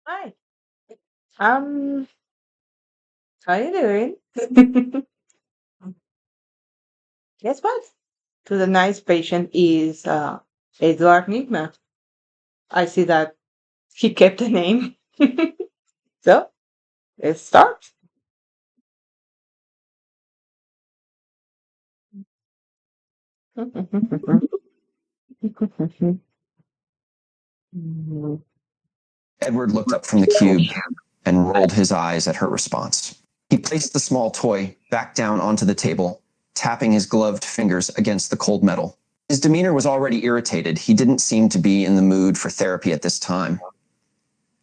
Hi. Um, how you doing? Guess what? To the nice patient is Edward Nygma. I see that he kept the name. So let's start. Edward looked up from the cube and rolled his eyes at her response. He placed the small toy back down onto the table, tapping his gloved fingers against the cold metal. His demeanor was already irritated. He didn't seem to be in the mood for therapy at this time.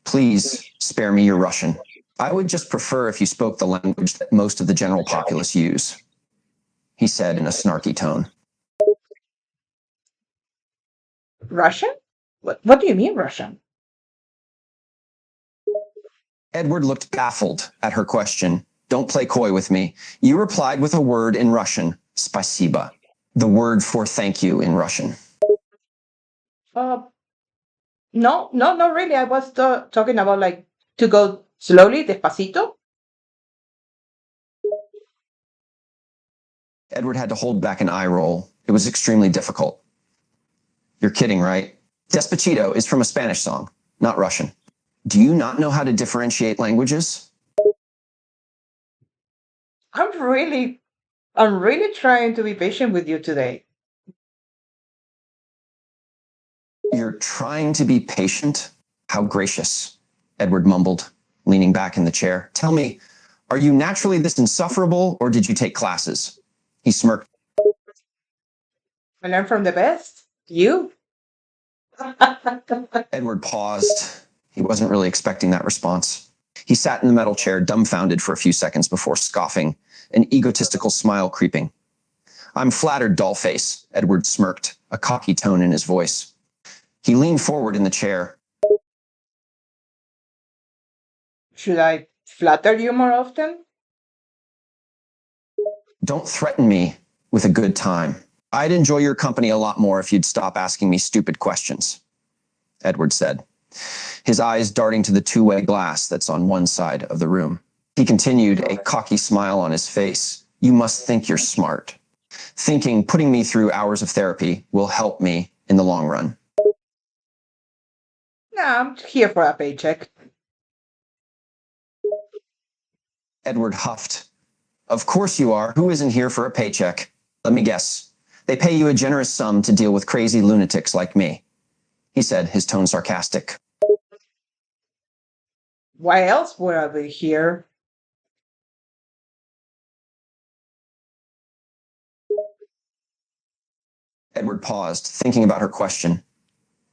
Please spare me your Russian. I would just prefer if you spoke the language that most of the general populace use, he said in a snarky tone. Russian? What do you mean Russian? Edward looked baffled at her question. Don't play coy with me. You replied with a word in Russian, spasiba, the word for thank you in Russian. Uh, no, no, not really. I was talking about like to go slowly, despacito. Edward had to hold back an eye roll. It was extremely difficult. You're kidding, right? Despacito is from a Spanish song, not Russian. Do you not know how to differentiate languages? I'm really, I'm really trying to be patient with you today. You're trying to be patient? How gracious, Edward mumbled, leaning back in the chair. Tell me, are you naturally this insufferable, or did you take classes? He smirked. I learn from the best. You. Edward paused. He wasn't really expecting that response. He sat in the metal chair, dumbfounded for a few seconds before scoffing, an egotistical smile creeping. I'm flattered, dollface, Edward smirked, a cocky tone in his voice. He leaned forward in the chair. Should I flatter you more often? Don't threaten me with a good time. I'd enjoy your company a lot more if you'd stop asking me stupid questions, Edward said, his eyes darting to the two-way glass that's on one side of the room. He continued, a cocky smile on his face. You must think you're smart. Thinking putting me through hours of therapy will help me in the long run. No, I'm here for a paycheck. Edward huffed. Of course you are. Who isn't here for a paycheck? Let me guess. They pay you a generous sum to deal with crazy lunatics like me, he said, his tone sarcastic. Why else would I be here? Edward paused, thinking about her question.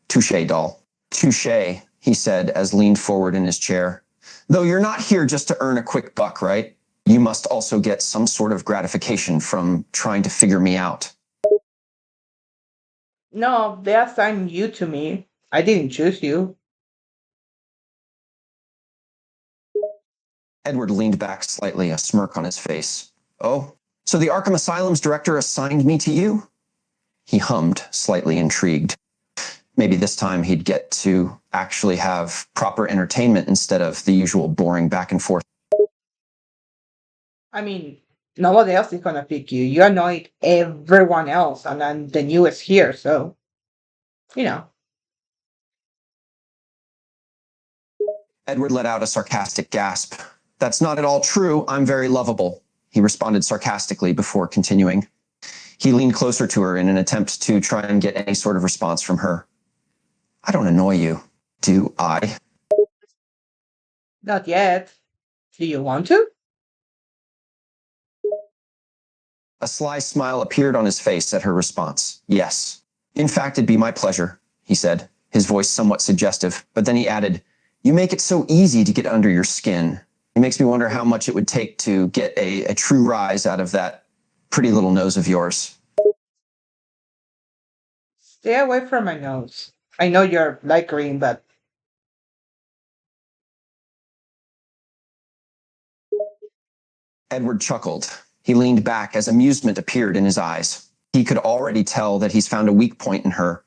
Touche, doll. Touche, he said as leaned forward in his chair. Though you're not here just to earn a quick buck, right? You must also get some sort of gratification from trying to figure me out. No, they assigned you to me. I didn't choose you. Edward leaned back slightly, a smirk on his face. Oh, so the Arkham Asylum's director assigned me to you? He hummed, slightly intrigued. Maybe this time he'd get to actually have proper entertainment instead of the usual boring back and forth. I mean, nobody else is gonna pick you. You annoyed everyone else, and then the newest here, so you know. Edward let out a sarcastic gasp. That's not at all true. I'm very lovable, he responded sarcastically before continuing. He leaned closer to her in an attempt to try and get any sort of response from her. I don't annoy you, do I? Not yet. Do you want to? A sly smile appeared on his face at her response. Yes. In fact, it'd be my pleasure, he said, his voice somewhat suggestive, but then he added, you make it so easy to get under your skin. It makes me wonder how much it would take to get a true rise out of that pretty little nose of yours. Stay away from my nose. I know you're light green, but Edward chuckled. He leaned back as amusement appeared in his eyes. He could already tell that he's found a weak point in her.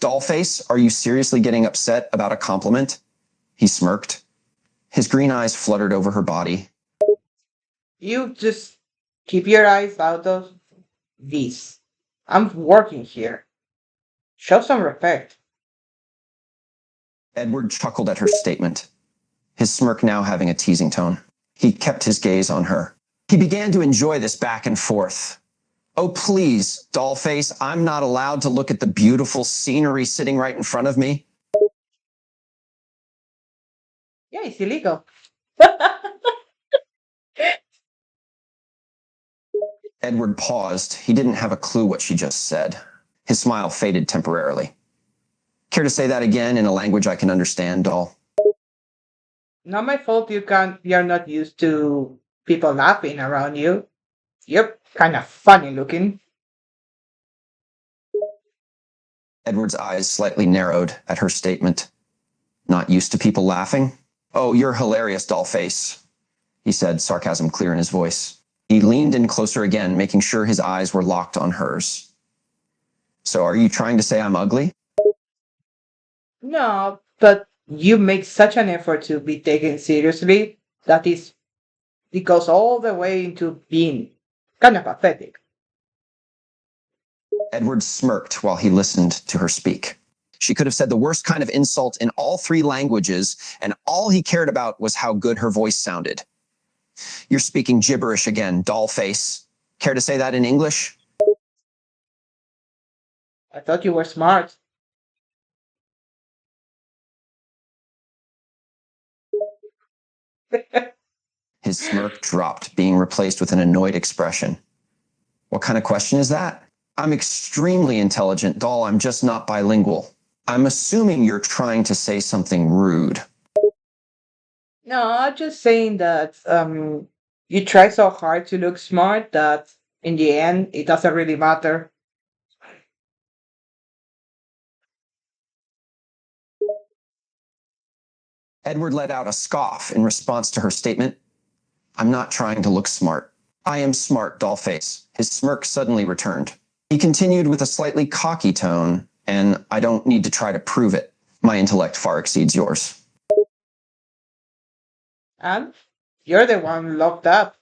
Dollface, are you seriously getting upset about a compliment? He smirked. His green eyes fluttered over her body. You just keep your eyes out of this. I'm working here. Show some respect. Edward chuckled at her statement, his smirk now having a teasing tone. He kept his gaze on her. He began to enjoy this back and forth. Oh, please, dollface, I'm not allowed to look at the beautiful scenery sitting right in front of me. Yeah, it's illegal. Edward paused. He didn't have a clue what she just said. His smile faded temporarily. Care to say that again in a language I can understand, doll? Not my fault you're not used to people laughing around you. You're kind of funny looking. Edward's eyes slightly narrowed at her statement. Not used to people laughing? Oh, you're hilarious, dollface, he said, sarcasm clear in his voice. He leaned in closer again, making sure his eyes were locked on hers. So are you trying to say I'm ugly? No, but you make such an effort to be taken seriously that it goes all the way into being kind of pathetic. Edward smirked while he listened to her speak. She could have said the worst kind of insult in all three languages, and all he cared about was how good her voice sounded. You're speaking gibberish again, dollface. Care to say that in English? I thought you were smart. His smirk dropped, being replaced with an annoyed expression. What kind of question is that? I'm extremely intelligent, doll. I'm just not bilingual. I'm assuming you're trying to say something rude. No, I'm just saying that you try so hard to look smart that in the end it doesn't really matter. Edward let out a scoff in response to her statement. I'm not trying to look smart. I am smart, dollface. His smirk suddenly returned. He continued with a slightly cocky tone, and I don't need to try to prove it. My intellect far exceeds yours. And you're the one locked up.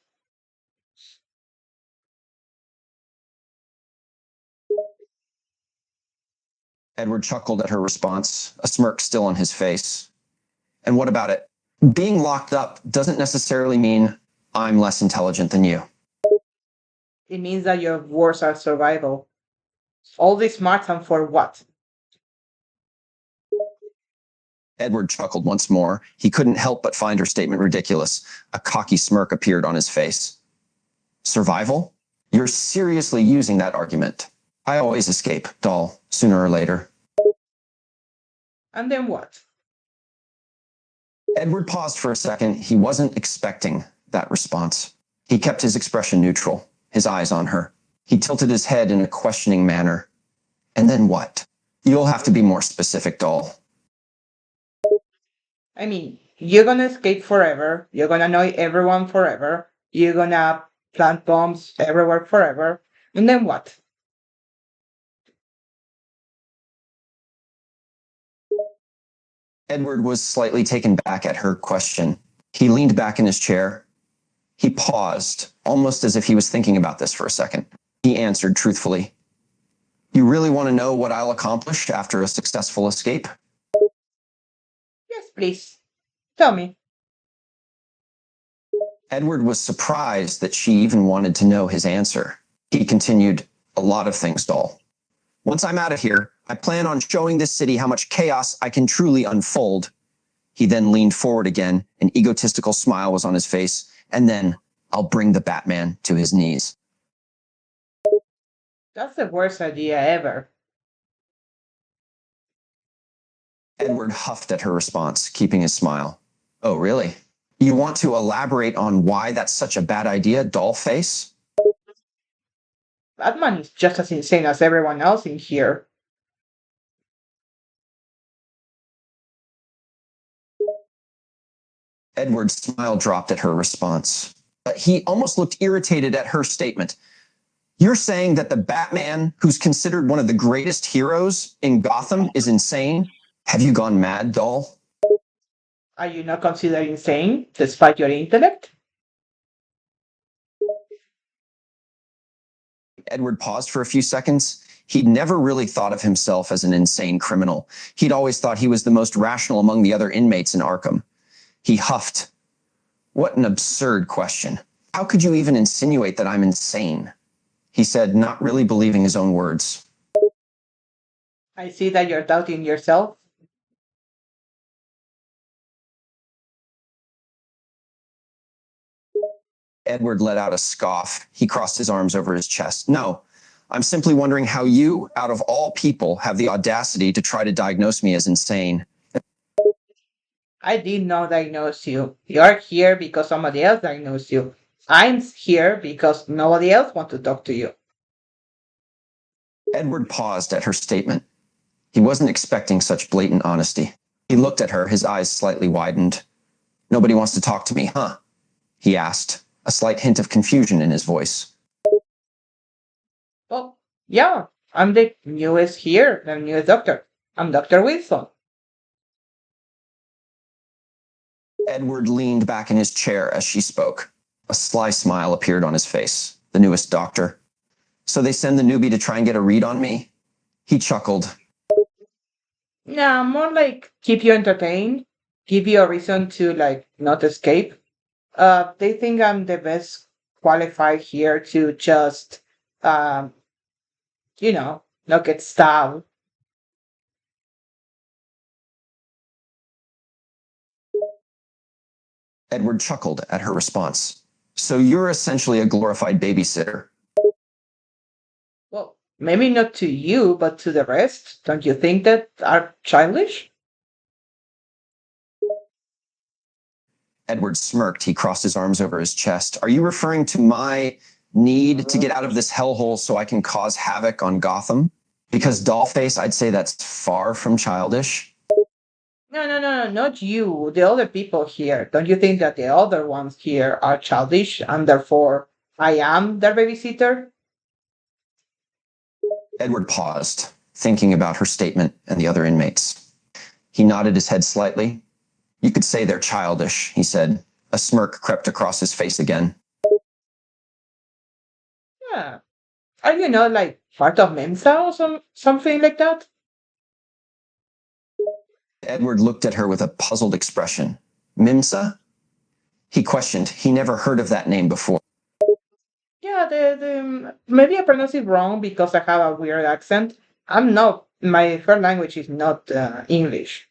Edward chuckled at her response, a smirk still on his face. And what about it? Being locked up doesn't necessarily mean I'm less intelligent than you. It means that your wars are survival. All this smarts and for what? Edward chuckled once more. He couldn't help but find her statement ridiculous. A cocky smirk appeared on his face. Survival? You're seriously using that argument. I always escape, doll, sooner or later. And then what? Edward paused for a second. He wasn't expecting that response. He kept his expression neutral, his eyes on her. He tilted his head in a questioning manner. And then what? You'll have to be more specific, doll. I mean, you're gonna escape forever. You're gonna annoy everyone forever. You're gonna plant bombs everywhere forever. And then what? Edward was slightly taken back at her question. He leaned back in his chair. He paused, almost as if he was thinking about this for a second. He answered truthfully, You really want to know what I'll accomplish after a successful escape? Yes, please. Tell me. Edward was surprised that she even wanted to know his answer. He continued, A lot of things, doll. Once I'm out of here, I plan on showing this city how much chaos I can truly unfold. He then leaned forward again, an egotistical smile was on his face, and then I'll bring the Batman to his knees. That's the worst idea ever. Edward huffed at her response, keeping his smile. Oh, really? You want to elaborate on why that's such a bad idea, dollface? Batman is just as insane as everyone else in here. Edward's smile dropped at her response. He almost looked irritated at her statement. You're saying that the Batman, who's considered one of the greatest heroes in Gotham, is insane? Have you gone mad, doll? Are you not considered insane despite your intellect? Edward paused for a few seconds. He'd never really thought of himself as an insane criminal. He'd always thought he was the most rational among the other inmates in Arkham. He huffed. What an absurd question. How could you even insinuate that I'm insane? He said, not really believing his own words. I see that you're doubting yourself. Edward let out a scoff. He crossed his arms over his chest. No, I'm simply wondering how you, out of all people, have the audacity to try to diagnose me as insane. I did not diagnose you. You're here because somebody else diagnosed you. I'm here because nobody else wants to talk to you. Edward paused at her statement. He wasn't expecting such blatant honesty. He looked at her, his eyes slightly widened. Nobody wants to talk to me, huh? He asked, a slight hint of confusion in his voice. Well, yeah, I'm the newest doctor. I'm Dr. Wilson. Edward leaned back in his chair as she spoke. A sly smile appeared on his face. The newest doctor. So they send the newbie to try and get a read on me? He chuckled. Yeah, more like keep you entertained, give you a reason to like not escape. They think I'm the best qualified here to just, um, not get stabbed. Edward chuckled at her response. So you're essentially a glorified babysitter. Well, maybe not to you, but to the rest. Don't you think that are childish? Edward smirked. He crossed his arms over his chest. Are you referring to my need to get out of this hellhole so I can cause havoc on Gotham? Because Dollface, I'd say that's far from childish. No, not you. The other people here. Don't you think that the other ones here are childish and therefore I am their babysitter? Edward paused, thinking about her statement and the other inmates. He nodded his head slightly. You could say they're childish, he said. A smirk crept across his face again. Yeah. Are you not like part of MENSA or something like that? Edward looked at her with a puzzled expression. MENSA? He questioned. He never heard of that name before. Yeah, the maybe I pronounce it wrong because I have a weird accent. I'm not. My first language is not English.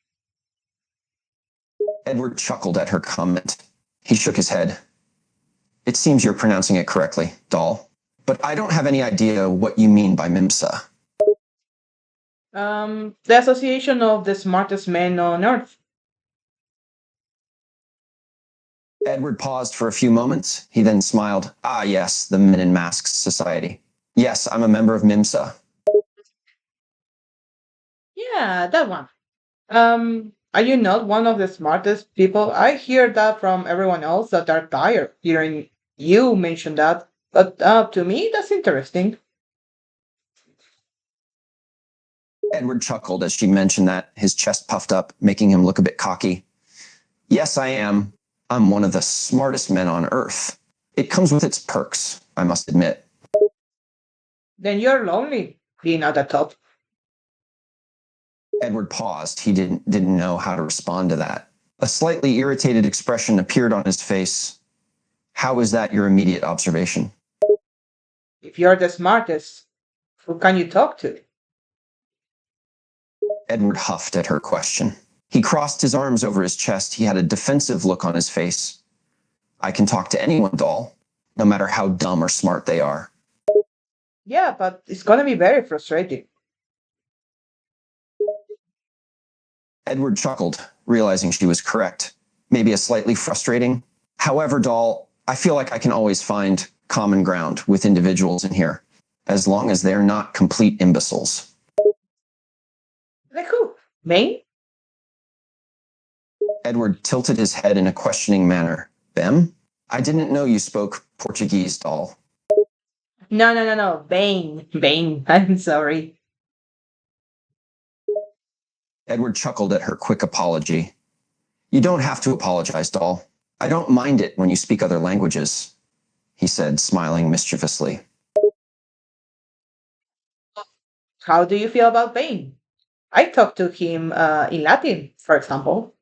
Edward chuckled at her comment. He shook his head. It seems you're pronouncing it correctly, doll. But I don't have any idea what you mean by MEMSA. The Association of the Smartest Men on Earth. Edward paused for a few moments. He then smiled. Ah, yes, the Men in Masks Society. Yes, I'm a member of MEMSA. Yeah, that one. Are you not one of the smartest people? I hear that from everyone else that are tired hearing you mention that. But to me, that's interesting. Edward chuckled as she mentioned that, his chest puffed up, making him look a bit cocky. Yes, I am. I'm one of the smartest men on Earth. It comes with its perks, I must admit. Then you're lonely being at the top. Edward paused. He didn't know how to respond to that. A slightly irritated expression appeared on his face. How is that your immediate observation? If you're the smartest, who can you talk to? Edward huffed at her question. He crossed his arms over his chest. He had a defensive look on his face. I can talk to anyone, doll, no matter how dumb or smart they are. Yeah, but it's gonna be very frustrating. Edward chuckled, realizing she was correct. Maybe a slightly frustrating. However, doll, I feel like I can always find common ground with individuals in here, as long as they're not complete imbeciles. Like who? Me? Edward tilted his head in a questioning manner. Them? I didn't know you spoke Portuguese, doll. No. Bane. I'm sorry. Edward chuckled at her quick apology. You don't have to apologize, doll. I don't mind it when you speak other languages, he said, smiling mischievously. How do you feel about pain? I talked to him in Latin, for example.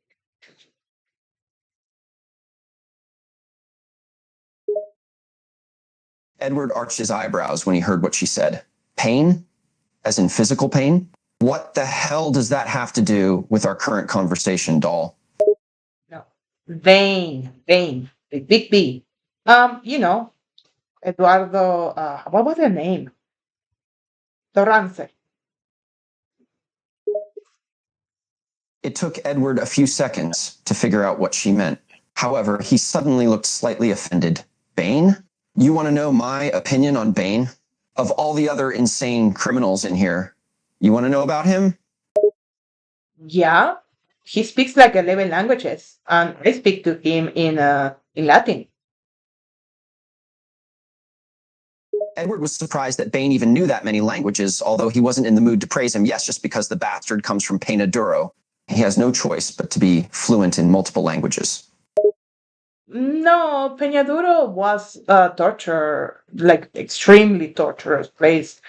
Edward arched his eyebrows when he heard what she said. Pain? As in physical pain? What the hell does that have to do with our current conversation, doll? No. Vain, the big B. You know, Eduardo, what was the name? Torrance. It took Edward a few seconds to figure out what she meant. However, he suddenly looked slightly offended. Bane? You want to know my opinion on Bane? Of all the other insane criminals in here, you want to know about him? Yeah, he speaks like 11 languages, and I speak to him in Latin. Edward was surprised that Bane even knew that many languages, although he wasn't in the mood to praise him, yes, just because the bastard comes from Duro. He has no choice but to be fluent in multiple languages. No, Peñaduro was torture, like extremely torturous place.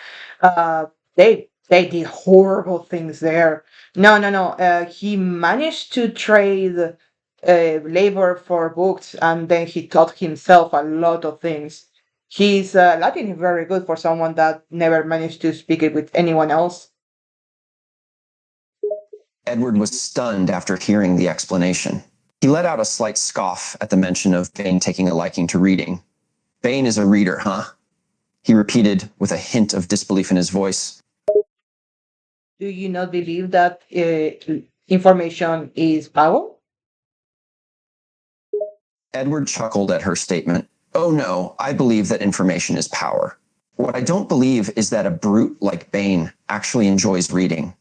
They did horrible things there. No. He managed to trade labor for books, and then he taught himself a lot of things. His Latin is very good for someone that never managed to speak it with anyone else. Edward was stunned after hearing the explanation. He let out a slight scoff at the mention of Bane taking a liking to reading. Bane is a reader, huh? He repeated with a hint of disbelief in his voice. Do you not believe that information is power? Edward chuckled at her statement. Oh no, I believe that information is power. What I don't believe is that a brute like Bane actually enjoys reading.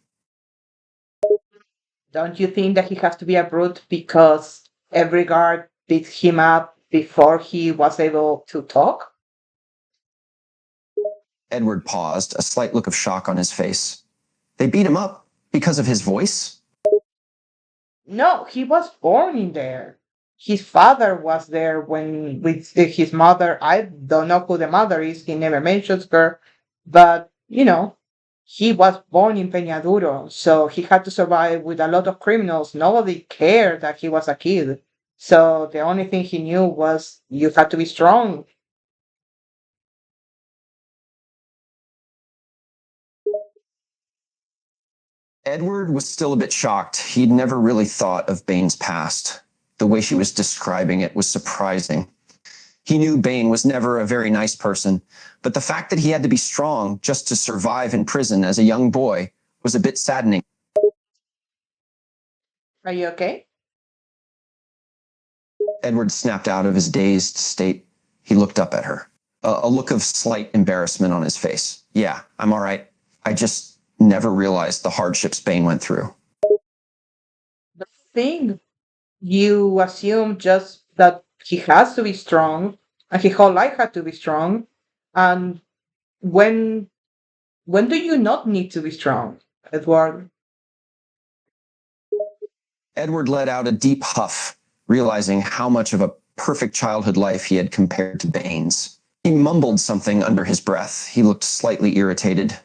Don't you think that he has to be a brute because every guard beat him up before he was able to talk? Edward paused, a slight look of shock on his face. They beat him up because of his voice? No, he was born in there. His father was there when with his mother. I don't know who the mother is. He never mentions her, but he was born in Peñaduro, so he had to survive with a lot of criminals. Nobody cared that he was a kid. So the only thing he knew was you had to be strong. Edward was still a bit shocked. He'd never really thought of Bane's past. The way she was describing it was surprising. He knew Bane was never a very nice person, but the fact that he had to be strong just to survive in prison as a young boy was a bit saddening. Are you okay? Edward snapped out of his dazed state. He looked up at her, a look of slight embarrassment on his face. Yeah, I'm all right. I just never realized the hardships Bane went through. The thing you assume just that he has to be strong, and his whole life had to be strong. And when when do you not need to be strong, Edward? Edward let out a deep huff, realizing how much of a perfect childhood life he had compared to Bane's. He mumbled something under his breath. He looked slightly irritated.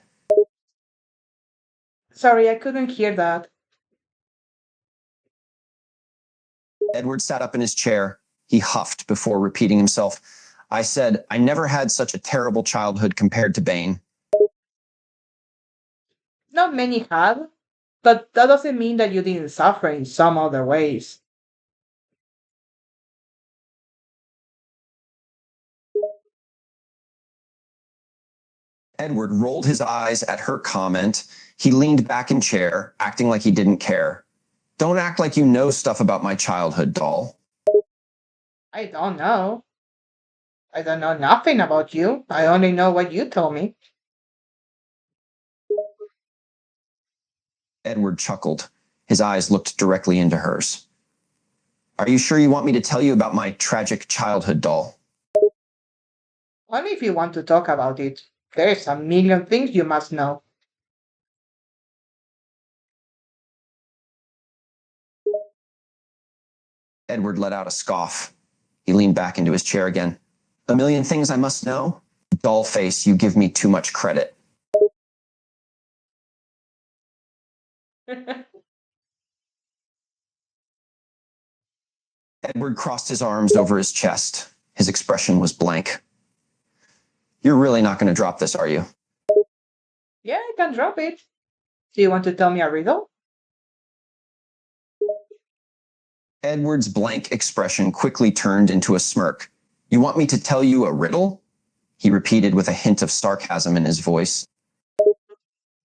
Sorry, I couldn't hear that. Edward sat up in his chair. He huffed before repeating himself. I said, I never had such a terrible childhood compared to Bane. Not many have, but that doesn't mean that you didn't suffer in some other ways. Edward rolled his eyes at her comment. He leaned back in chair, acting like he didn't care. Don't act like you know stuff about my childhood, doll. I don't know. I don't know nothing about you. I only know what you told me. Edward chuckled. His eyes looked directly into hers. Are you sure you want me to tell you about my tragic childhood, doll? Only if you want to talk about it. There's a million things you must know. Edward let out a scoff. He leaned back into his chair again. A million things I must know? Doll face, you give me too much credit. Edward crossed his arms over his chest. His expression was blank. You're really not going to drop this, are you? Yeah, I can drop it. Do you want to tell me a riddle? Edward's blank expression quickly turned into a smirk. You want me to tell you a riddle? He repeated with a hint of sarcasm in his voice.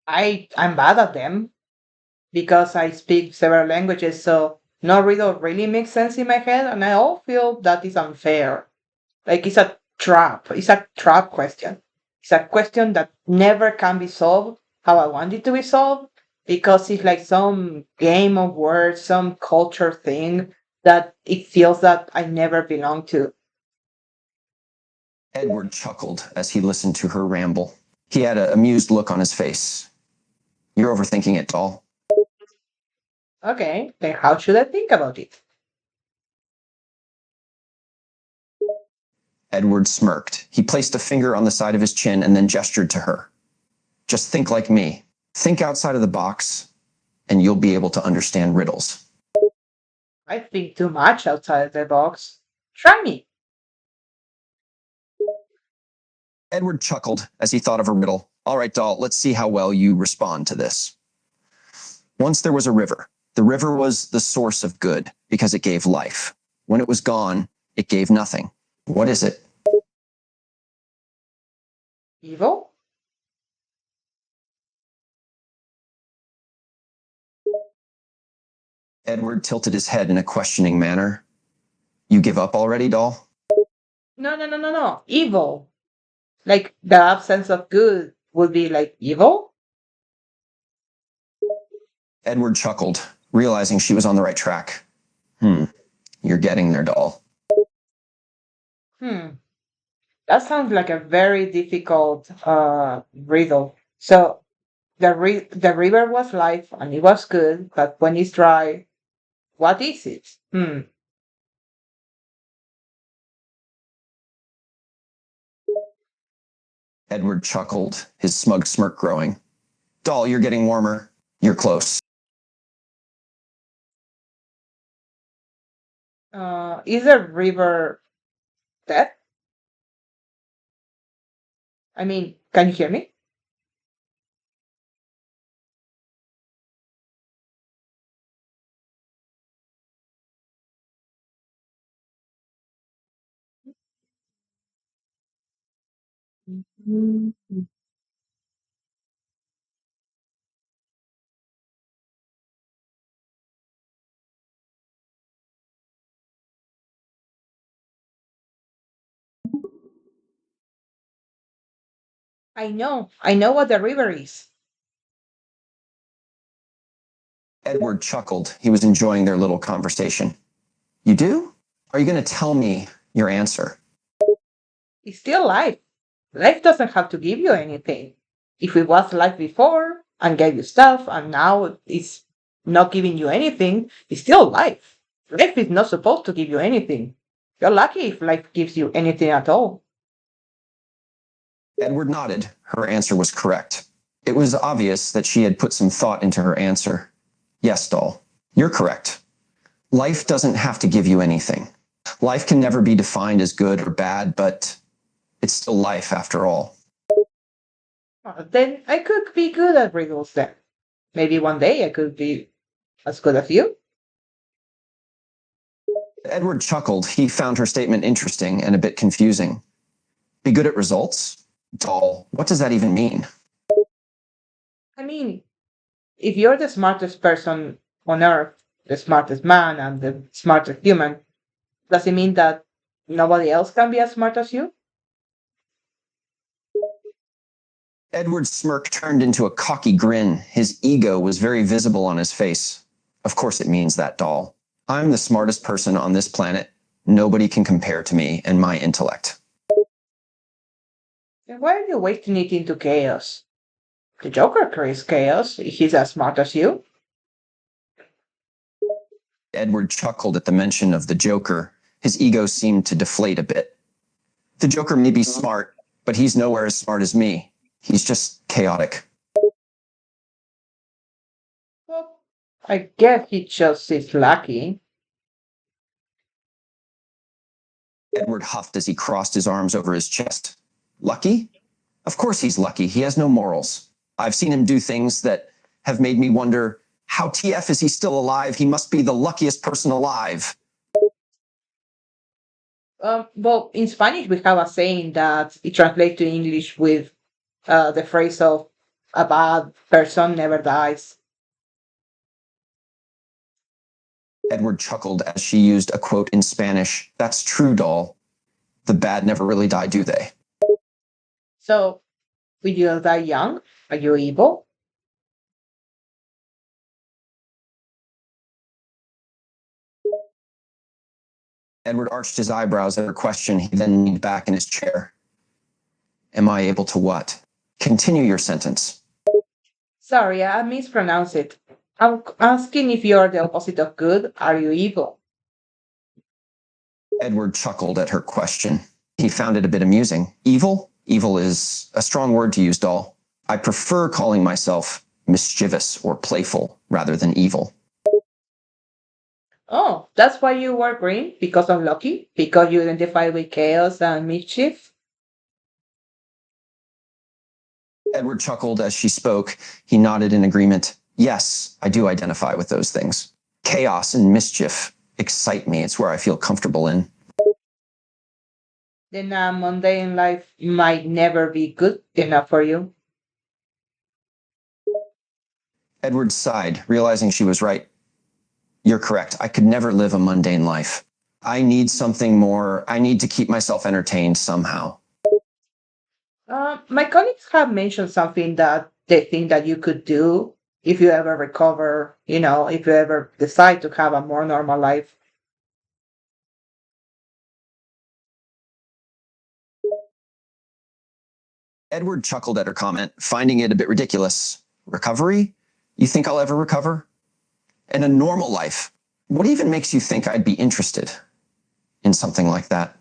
I'm bad at them because I speak several languages, so no riddle really makes sense in my head, and I all feel that is unfair. Like it's a trap. It's a trap question. It's a question that never can be solved how I want it to be solved because it's like some game of words, some culture thing that it feels that I never belong to. Edward chuckled as he listened to her ramble. He had an amused look on his face. You're overthinking it, doll. Okay, then how should I think about it? Edward smirked. He placed a finger on the side of his chin and then gestured to her. Just think like me. Think outside of the box, and you'll be able to understand riddles. I think too much outside the box. Try me. Edward chuckled as he thought of a riddle. All right, doll, let's see how well you respond to this. Once there was a river. The river was the source of good because it gave life. When it was gone, it gave nothing. What is it? Evil? Edward tilted his head in a questioning manner. You give up already, doll? No, no, no, no, no. Evil. Like the absence of good would be like evil? Edward chuckled, realizing she was on the right track. You're getting there, doll. Hmm. That sounds like a very difficult riddle. So the river was life and it was good, but when it's dry, what is it? Edward chuckled, his smug smirk growing. Doll, you're getting warmer. You're close. Is the river dead? I mean, can you hear me? Mhm. I know what the river is. Edward chuckled. He was enjoying their little conversation. You do? Are you going to tell me your answer? It's still life. Life doesn't have to give you anything. If it was life before and gave you stuff and now it's not giving you anything, it's still life. Life is not supposed to give you anything. You're lucky if life gives you anything at all. Edward nodded. Her answer was correct. It was obvious that she had put some thought into her answer. Yes, doll, you're correct. Life doesn't have to give you anything. Life can never be defined as good or bad, but it's still life after all. Then I could be good at riddles then. Maybe one day I could be as good as you. Edward chuckled. He found her statement interesting and a bit confusing. Be good at results? Doll, what does that even mean? I mean, if you're the smartest person on earth, the smartest man and the smartest human, does it mean that nobody else can be as smart as you? Edward's smirk turned into a cocky grin. His ego was very visible on his face. Of course it means that, doll. I'm the smartest person on this planet. Nobody can compare to me and my intellect. Then why are you wasting it into chaos? The Joker creates chaos. He's as smart as you. Edward chuckled at the mention of the Joker. His ego seemed to deflate a bit. The Joker may be smart, but he's nowhere as smart as me. He's just chaotic. Well, I guess he just is lucky. Edward huffed as he crossed his arms over his chest. Lucky? Of course he's lucky. He has no morals. I've seen him do things that have made me wonder, how TF is he still alive? He must be the luckiest person alive. Well, in Spanish, we have a saying that it translates to English with the phrase of a bad person never dies. Edward chuckled as she used a quote in Spanish. That's true, doll. The bad never really die, do they? So, will you die young? Are you evil? Edward arched his eyebrows at her question. He then leaned back in his chair. Am I able to what? Continue your sentence. Sorry, I mispronounced it. I'm asking if you're the opposite of good. Are you evil? Edward chuckled at her question. He found it a bit amusing. Evil? Evil is a strong word to use, doll. I prefer calling myself mischievous or playful rather than evil. Oh, that's why you were green? Because of lucky? Because you identify with chaos and mischief? Edward chuckled as she spoke. He nodded in agreement. Yes, I do identify with those things. Chaos and mischief excite me. It's where I feel comfortable in. Then a mundane life might never be good enough for you. Edward sighed, realizing she was right. You're correct. I could never live a mundane life. I need something more. I need to keep myself entertained somehow. My colleagues have mentioned something that they think that you could do if you ever recover, if you ever decide to have a more normal life. Edward chuckled at her comment, finding it a bit ridiculous. Recovery? You think I'll ever recover? And a normal life? What even makes you think I'd be interested in something like that?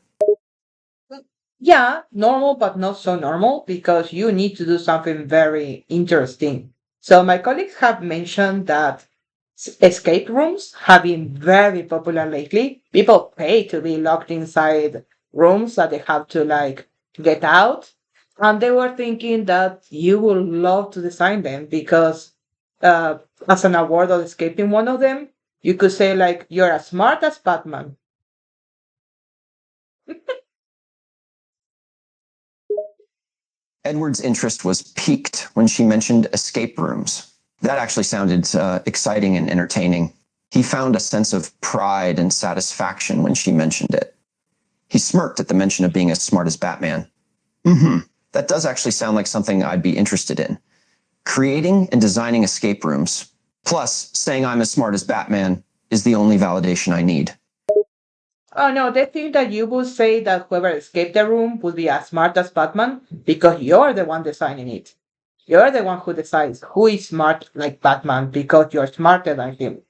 Yeah, normal, but not so normal because you need to do something very interesting. So, my colleagues have mentioned that escape rooms have been very popular lately. People pay to be locked inside rooms that they have to like get out. And they were thinking that you would love to design them because, uh, as an award of escaping one of them, you could say, like, you're as smart as Batman. Edward's interest was piqued when she mentioned escape rooms. That actually sounded exciting and entertaining. He found a sense of pride and satisfaction when she mentioned it. He smirked at the mention of being as smart as Batman. That does actually sound like something I'd be interested in. Creating and designing escape rooms, plus saying I'm as smart as Batman, is the only validation I need. Oh no, they think that you would say that whoever escaped the room would be as smart as Batman because you're the one designing it. You're the one who decides who is smart like Batman because you're smarter than him.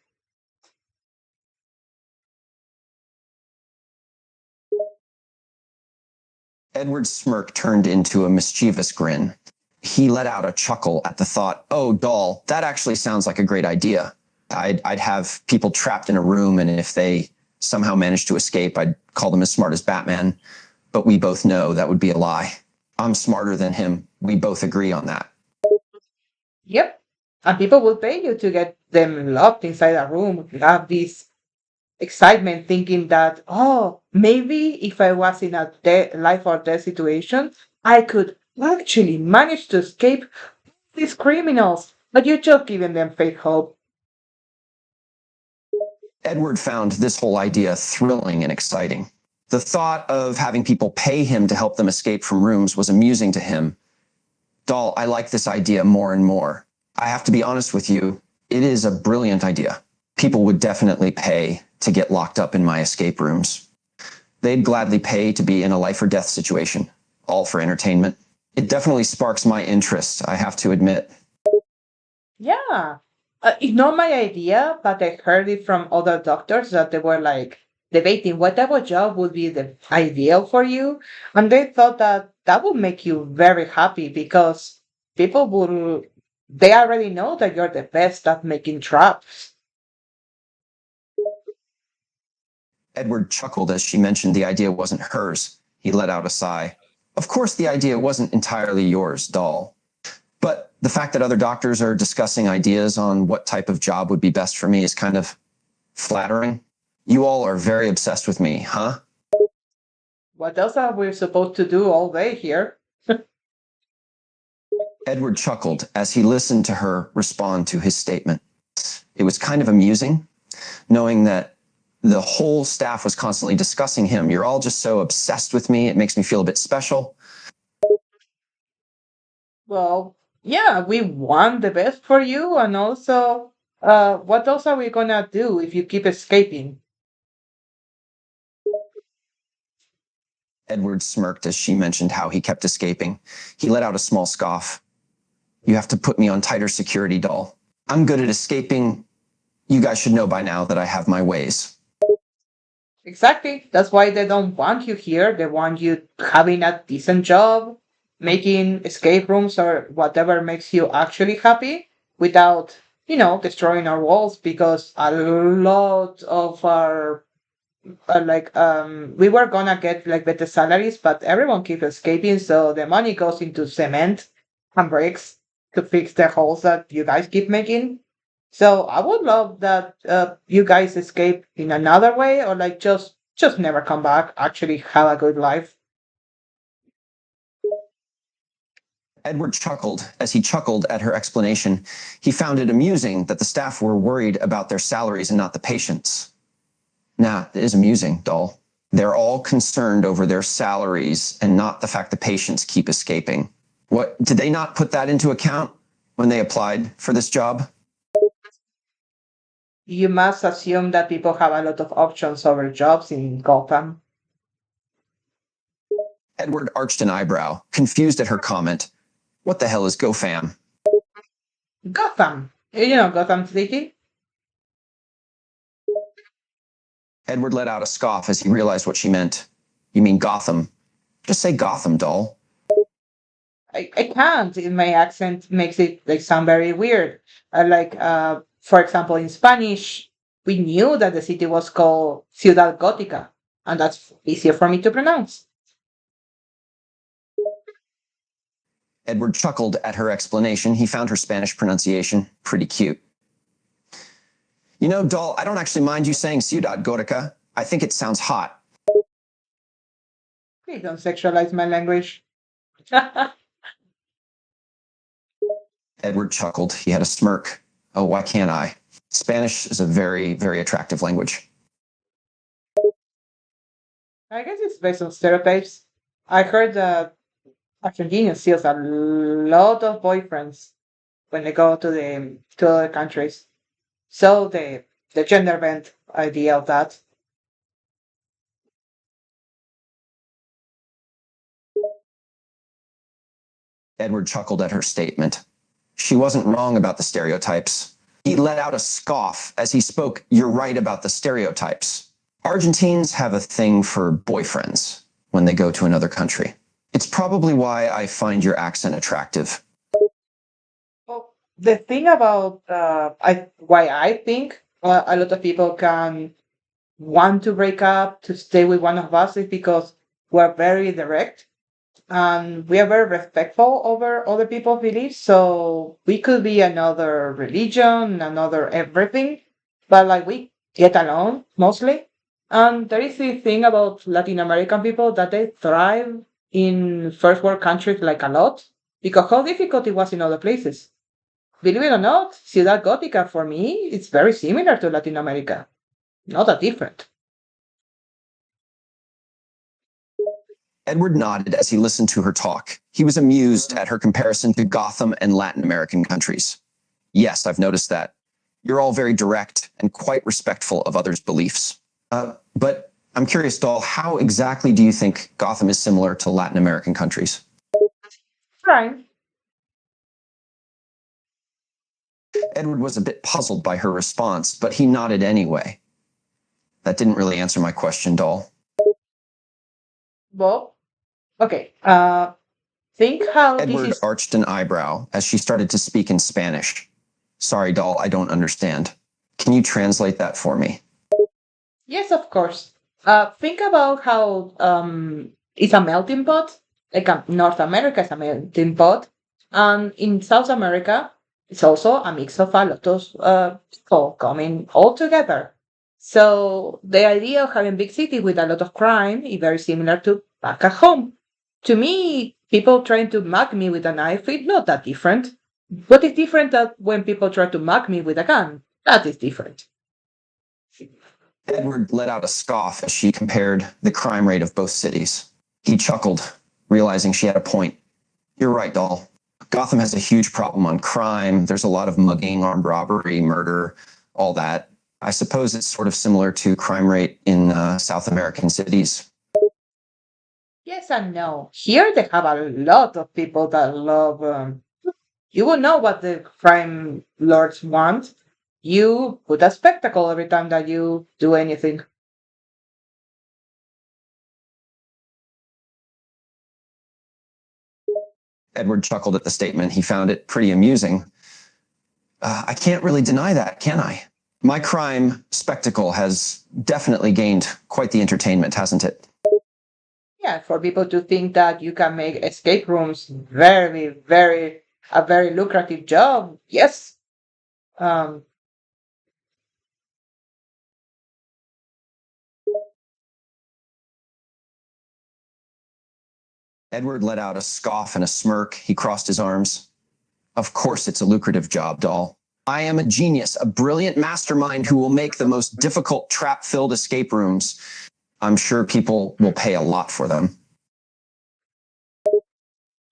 Edward's smirk turned into a mischievous grin. He let out a chuckle at the thought, oh, doll, that actually sounds like a great idea. I'd have people trapped in a room, and if they somehow managed to escape, I'd call them as smart as Batman. But we both know that would be a lie. I'm smarter than him. We both agree on that. Yep. And people will pay you to get them locked inside a room, have this excitement thinking that, oh, maybe if I was in a life or death situation, I could actually manage to escape these criminals. But you're just giving them fake hope. Edward found this whole idea thrilling and exciting. The thought of having people pay him to help them escape from rooms was amusing to him. Doll, I like this idea more and more. I have to be honest with you, it is a brilliant idea. People would definitely pay to get locked up in my escape rooms. They'd gladly pay to be in a life or death situation, all for entertainment. It definitely sparks my interest, I have to admit. Yeah. It's not my idea, but I heard it from other doctors that they were like debating what type of job would be the ideal for you. And they thought that that would make you very happy because people will, they already know that you're the best at making traps. Edward chuckled as she mentioned the idea wasn't hers. He let out a sigh. Of course, the idea wasn't entirely yours, doll. But the fact that other doctors are discussing ideas on what type of job would be best for me is kind of flattering. You all are very obsessed with me, huh? What else are we supposed to do all day here? Edward chuckled as he listened to her respond to his statement. It was kind of amusing, knowing that the whole staff was constantly discussing him. You're all just so obsessed with me. It makes me feel a bit special. Well, yeah, we want the best for you, and also, what else are we gonna do if you keep escaping? Edward smirked as she mentioned how he kept escaping. He let out a small scoff. You have to put me on tighter security, doll. I'm good at escaping. You guys should know by now that I have my ways. Exactly. That's why they don't want you here. They want you having a decent job, making escape rooms or whatever makes you actually happy without, destroying our walls because a lot of our we were gonna get like better salaries, but everyone keeps escaping, so the money goes into cement and bricks to fix the holes that you guys keep making. So I would love that you guys escape in another way, or like just never come back. Actually, have a good life. Edward chuckled. As he chuckled at her explanation, he found it amusing that the staff were worried about their salaries and not the patients. Nah, it is amusing, doll. They're all concerned over their salaries and not the fact the patients keep escaping. What, did they not put that into account when they applied for this job? You must assume that people have a lot of options over jobs in Gotham. Edward arched an eyebrow, confused at her comment. What the hell is GoFam? Gotham, Gotham City. Edward let out a scoff as he realized what she meant. You mean Gotham? Just say Gotham, doll. I can't. My accent makes it like sound very weird. For example, in Spanish, we knew that the city was called Ciudad Gótica, and that's easier for me to pronounce. Edward chuckled at her explanation. He found her Spanish pronunciation pretty cute. You know, doll, I don't actually mind you saying Ciudad Gótica. I think it sounds hot. Please don't sexualize my language. Edward chuckled. He had a smirk. Oh, why can't I? Spanish is a very, very attractive language. I guess it's based on stereotypes. I heard that Argentina steals a lot of boyfriends when they go to other countries. So the gender bent idea of that. Edward chuckled at her statement. She wasn't wrong about the stereotypes. He let out a scoff as he spoke. You're right about the stereotypes. Argentines have a thing for boyfriends when they go to another country. It's probably why I find your accent attractive. Well, the thing about why I think a lot of people can want to break up to stay with one of us is because we're very direct and we are very respectful over other people's beliefs. So we could be another religion, another everything, but like we get along mostly. And there is the thing about Latin American people that they thrive in first world countries like a lot because how difficult it was in other places. Believe it or not, Ciudad Gótica for me it's very similar to Latin America, not that different. Edward nodded as he listened to her talk. He was amused at her comparison to Gotham and Latin American countries. Yes, I've noticed that. You're all very direct and quite respectful of others' beliefs. But I'm curious, doll, how exactly do you think Gotham is similar to Latin American countries? Right. Edward was a bit puzzled by her response, but he nodded anyway. That didn't really answer my question, doll. Bob, okay. Think how this Edward is. arched an eyebrow as she started to speak in Spanish. Sorry, doll, I don't understand. Can you translate that for me? Yes, of course. Think about how it's a melting pot. Like North America is a melting pot, and in South America, it's also a mix of a lot of people coming all together. So the idea of having big city with a lot of crime is very similar to back at home. To me, people trying to mug me with a knife is not that different. What is different that when people try to mug me with a gun, that is different. Edward let out a scoff as she compared the crime rate of both cities. He chuckled, realizing she had a point. You're right, doll. Gotham has a huge problem on crime. There's a lot of mugging, armed robbery, murder, all that. I suppose it's sort of similar to crime rate in South American cities. Yes and no. Here they have a lot of people that love. You will know what the crime lords want. You put a spectacle every time that you do anything. Edward chuckled at the statement. He found it pretty amusing. I can't really deny that, can I? My crime spectacle has definitely gained quite the entertainment, hasn't it? Yeah, for people to think that you can make escape rooms a very lucrative job. Yes. Um, Edward let out a scoff and a smirk. He crossed his arms. Of course, it's a lucrative job, doll. I am a genius, a brilliant mastermind who will make the most difficult trap filled escape rooms. I'm sure people will pay a lot for them.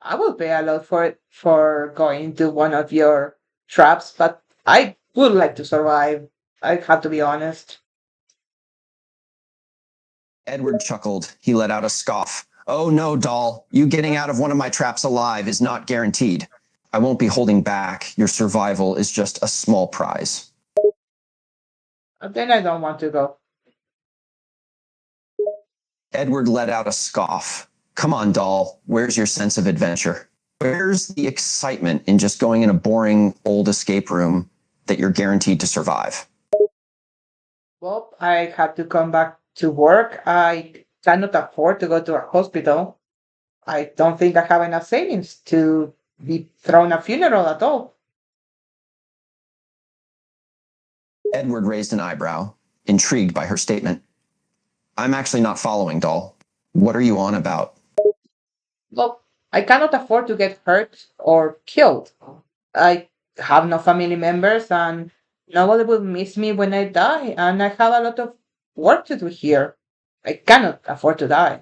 I will pay a lot for it for going to one of your traps, but I would like to survive. I have to be honest. Edward chuckled. He let out a scoff. Oh no, doll. You getting out of one of my traps alive is not guaranteed. I won't be holding back. Your survival is just a small prize. Then I don't want to go. Edward let out a scoff. Come on, doll. Where's your sense of adventure? Where's the excitement in just going in a boring old escape room that you're guaranteed to survive? Well, I had to come back to work. I cannot afford to go to a hospital. I don't think I have enough savings to be thrown a funeral at all. Edward raised an eyebrow, intrigued by her statement. I'm actually not following, doll. What are you on about? Well, I cannot afford to get hurt or killed. I have no family members and nobody will miss me when I die, and I have a lot of work to do here. I cannot afford to die.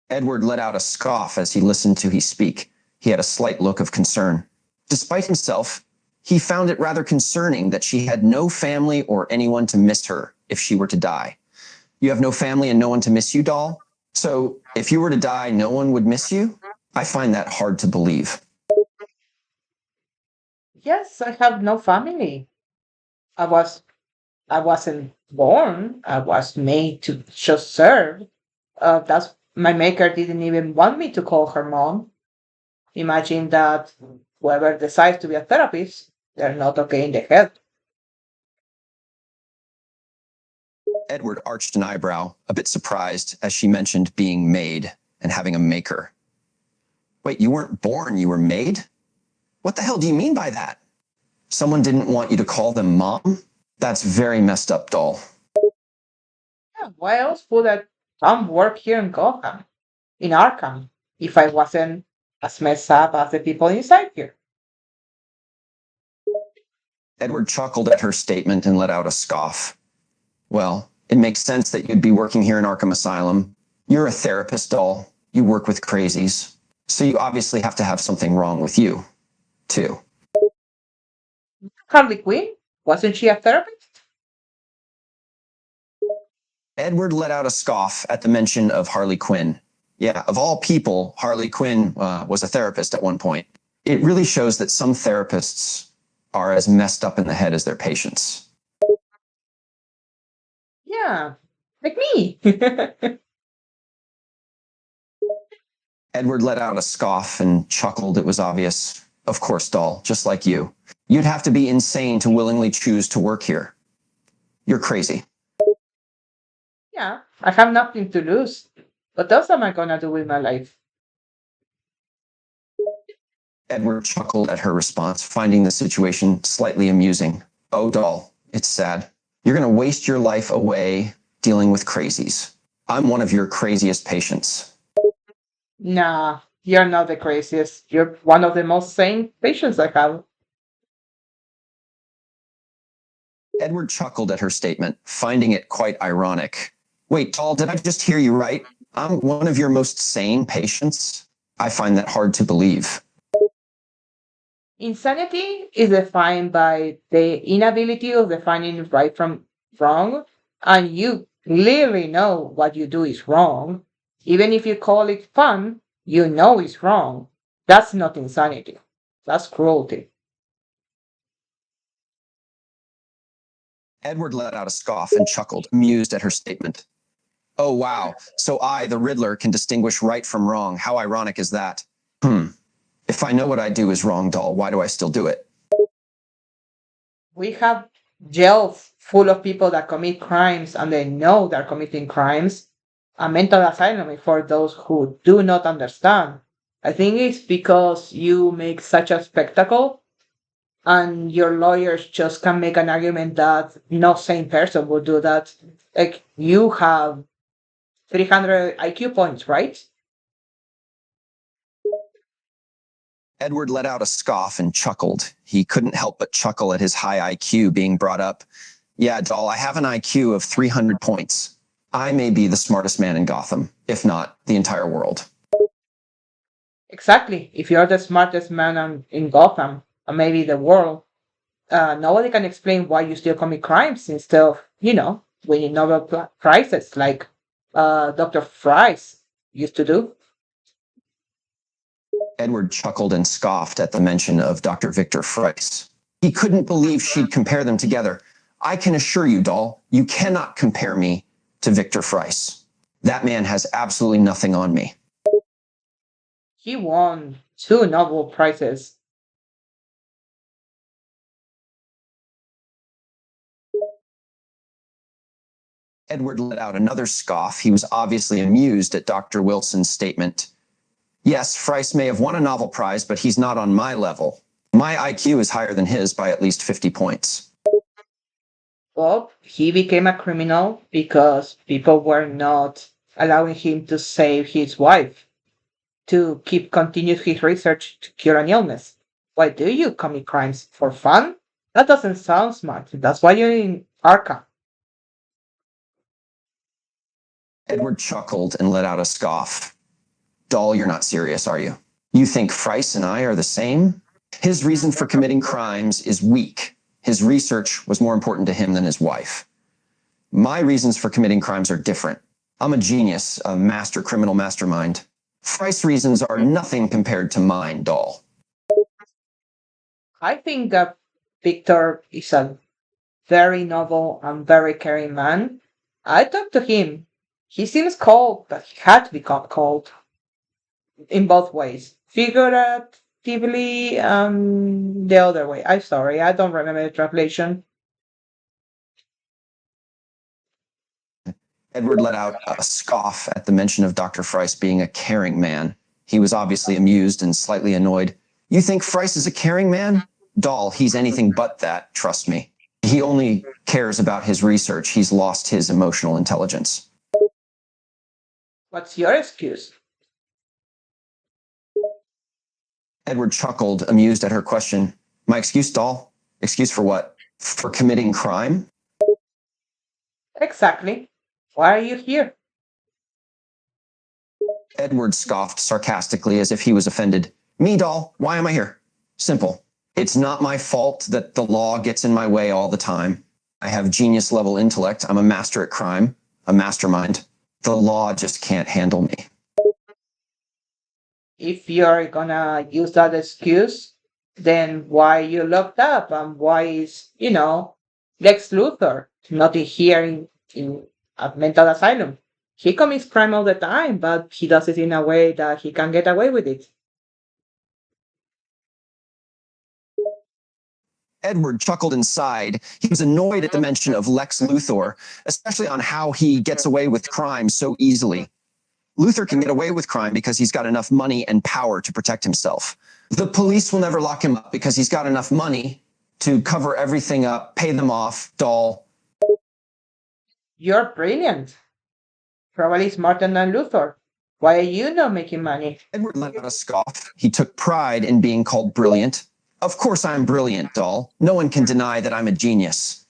Edward let out a scoff as he listened to he speak. He had a slight look of concern. Despite himself, he found it rather concerning that she had no family or anyone to miss her if she were to die. You have no family and no one to miss you, doll? So if you were to die, no one would miss you? I find that hard to believe. Yes, I have no family. I was I wasn't born. I was made to just serve. That's my maker didn't even want me to call her mom. Imagine that whoever decides to be a therapist, they're not okay in the head. Edward arched an eyebrow, a bit surprised as she mentioned being made and having a maker. Wait, you weren't born, you were made? What the hell do you mean by that? Someone didn't want you to call them mom? That's very messed up, doll. Yeah, why else would I come work here in Gotham, in Arkham, if I wasn't as messed up as the people inside here? Edward chuckled at her statement and let out a scoff. Well, it makes sense that you'd be working here in Arkham Asylum. You're a therapist, doll. You work with crazies. So you obviously have to have something wrong with you, too. Harley Quinn? Wasn't she a therapist? Edward let out a scoff at the mention of Harley Quinn. Yeah, of all people, Harley Quinn was a therapist at one point. It really shows that some therapists are as messed up in the head as their patients. Yeah, like me. Edward let out a scoff and chuckled. It was obvious. Of course, doll, just like you. You'd have to be insane to willingly choose to work here. You're crazy. Yeah, I have nothing to lose. What else am I gonna do with my life? Edward chuckled at her response, finding the situation slightly amusing. Oh, doll, it's sad. You're going to waste your life away dealing with crazies. I'm one of your craziest patients. Nah, you're not the craziest. You're one of the most sane patients I have. Edward chuckled at her statement, finding it quite ironic. Wait, doll, did I just hear you right? I'm one of your most sane patients? I find that hard to believe. Insanity is defined by the inability of defining right from wrong, and you clearly know what you do is wrong. Even if you call it fun, you know it's wrong. That's not insanity. That's cruelty. Edward let out a scoff and chuckled, amused at her statement. Oh, wow. So I, the Riddler, can distinguish right from wrong. How ironic is that? If I know what I do is wrong, doll, why do I still do it? We have jails full of people that commit crimes and they know they're committing crimes. A mental asylum is for those who do not understand. I think it's because you make such a spectacle and your lawyers just can make an argument that no sane person would do that. Like you have 300 IQ points, right? Edward let out a scoff and chuckled. He couldn't help but chuckle at his high IQ being brought up. Yeah, doll, I have an IQ of 300 points. I may be the smartest man in Gotham, if not the entire world. Exactly. If you're the smartest man in Gotham, or maybe the world, nobody can explain why you still commit crimes instead of, winning Nobel Prizes like Dr. Fries used to do. Edward chuckled and scoffed at the mention of Dr. Victor Fries. He couldn't believe she'd compare them together. I can assure you, doll, you cannot compare me to Victor Fries. That man has absolutely nothing on me. He won two Nobel Prizes. Edward let out another scoff. He was obviously amused at Dr. Wilson's statement. Yes, Fries may have won a Nobel Prize, but he's not on my level. My IQ is higher than his by at least 50 points. Well, he became a criminal because people were not allowing him to save his wife, to keep continue his research to cure an illness. Why do you commit crimes? For fun? That doesn't sound smart. That's why you're in Arkham. Edward chuckled and let out a scoff. Doll, you're not serious, are you? You think Fries and I are the same? His reason for committing crimes is weak. His research was more important to him than his wife. My reasons for committing crimes are different. I'm a genius, a master criminal mastermind. Fries' reasons are nothing compared to mine, doll. I think that Victor is a very noble and very caring man. I talked to him. He seems cold, but he had to become cold in both ways. Figuratively, the other way. I'm sorry, I don't remember the translation. Edward let out a scoff at the mention of Dr. Fries being a caring man. He was obviously amused and slightly annoyed. You think Fries is a caring man? Doll, he's anything but that, trust me. He only cares about his research. He's lost his emotional intelligence. What's your excuse? Edward chuckled, amused at her question. My excuse, doll? Excuse for what? For committing crime? Exactly. Why are you here? Edward scoffed sarcastically as if he was offended. Me, doll? Why am I here? Simple. It's not my fault that the law gets in my way all the time. I have genius level intellect. I'm a master at crime, a mastermind. The law just can't handle me. if you're gonna use that excuse, then why you locked up and why is, Lex Luthor not in here in a mental asylum? He commits crime all the time, but he does it in a way that he can get away with it. Edward chuckled inside. He was annoyed at the mention of Lex Luthor, especially on how he gets away with crime so easily. Luthor can get away with crime because he's got enough money and power to protect himself. The police will never lock him up because he's got enough money to cover everything up, pay them off, doll. You're brilliant. Probably smarter than Luthor. Why are you not making money? Edward let out a scoff. He took pride in being called brilliant. Of course I'm brilliant, doll. No one can deny that I'm a genius.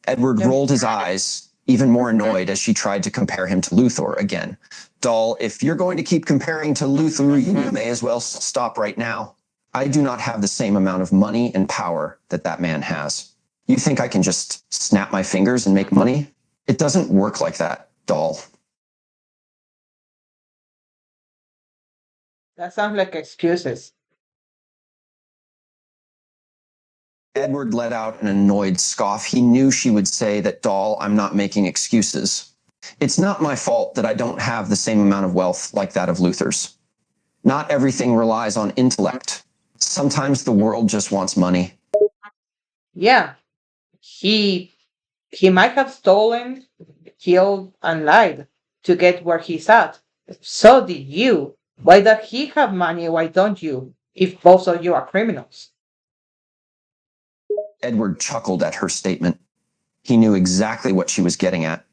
Edward rolled his eyes, even more annoyed as she tried to compare him to Luthor again. Doll, if you're going to keep comparing to Luthor, you may as well stop right now. I do not have the same amount of money and power that that man has. You think I can just snap my fingers and make money? It doesn't work like that, doll. That sounds like excuses. Edward let out an annoyed scoff. He knew she would say that, doll, I'm not making excuses. It's not my fault that I don't have the same amount of wealth like that of Luthor's. Not everything relies on intellect. Sometimes the world just wants money. Yeah, he he might have stolen, killed, and lied to get where he's at. So did you. Why does he have money? Why don't you? If both of you are criminals. Edward chuckled at her statement. He knew exactly what she was getting at.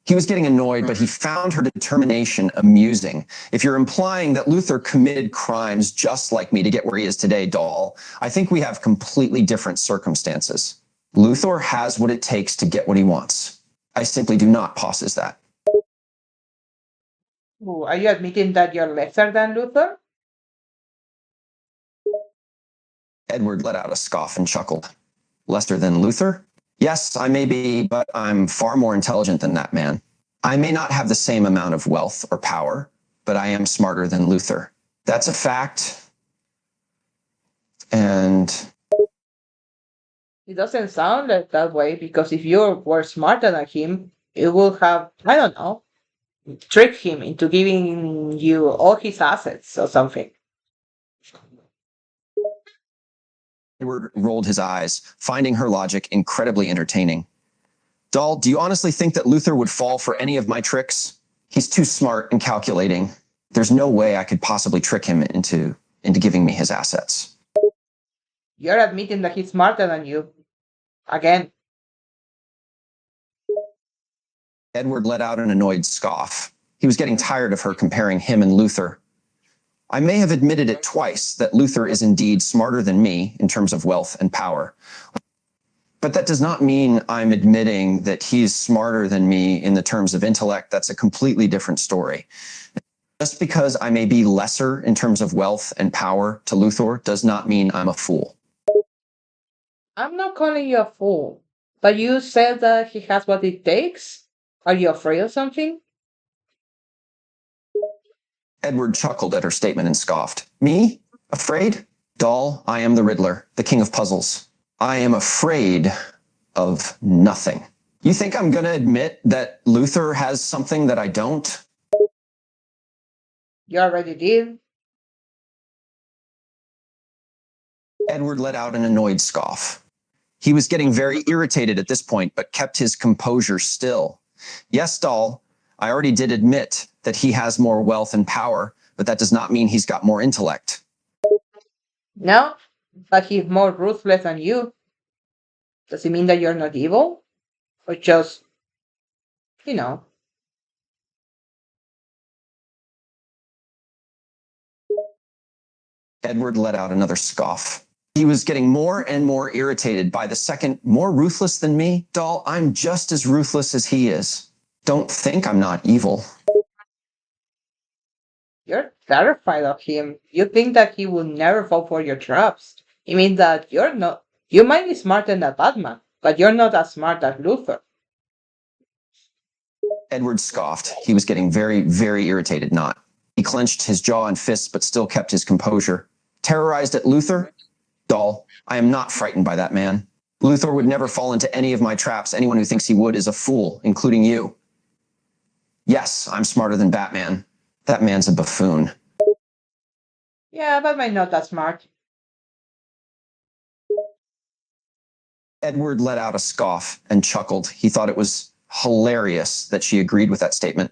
He was getting annoyed, but he found her determination amusing. If you're implying that Luthor committed crimes just like me to get where he is today, doll, I think we have completely different circumstances. Luthor has what it takes to get what he wants. I simply do not possess that. Ooh, are you admitting that you're lesser than Luthor? Edward let out a scoff and chuckled. Lesser than Luthor? Yes, I may be, but I'm far more intelligent than that man. I may not have the same amount of wealth or power, but I am smarter than Luthor. That's a fact. And It doesn't sound like that way because if you were smarter than him, it would have, I don't know, tricked him into giving you all his assets or something. Edward rolled his eyes, finding her logic incredibly entertaining. Doll, do you honestly think that Luthor would fall for any of my tricks? He's too smart and calculating. There's no way I could possibly trick him into giving me his assets. You're admitting that he's smarter than you. Again. Edward let out an annoyed scoff. He was getting tired of her comparing him and Luthor. I may have admitted it twice that Luthor is indeed smarter than me in terms of wealth and power. But that does not mean I'm admitting that he's smarter than me in the terms of intellect. That's a completely different story. Just because I may be lesser in terms of wealth and power to Luthor does not mean I'm a fool. I'm not calling you a fool, but you said that he has what it takes. Are you afraid of something? Edward chuckled at her statement and scoffed. Me? Afraid? Doll, I am the Riddler, the king of puzzles. I am afraid of nothing. You think I'm going to admit that Luthor has something that I don't? You already did. Edward let out an annoyed scoff. He was getting very irritated at this point, but kept his composure still. Yes, doll, I already did admit that he has more wealth and power, but that does not mean he's got more intellect. No, but he's more ruthless than you. Does it mean that you're not evil? Or just, you know, Edward let out another scoff. He was getting more and more irritated by the second. More ruthless than me? Doll, I'm just as ruthless as he is. Don't think I'm not evil. you're terrified of him. You think that he will never fall for your traps. It means that you're not, you might be smarter than Batman, but you're not as smart as Luthor. Edward scoffed. He was getting very, very irritated, not. He clenched his jaw and fists but still kept his composure. Terrorized at Luther? Doll, I am not frightened by that man. Luther would never fall into any of my traps. Anyone who thinks he would is a fool, including you. Yes, I'm smarter than Batman. That man's a buffoon. Yeah, Batman not that smart. Edward let out a scoff and chuckled. He thought it was hilarious that she agreed with that statement.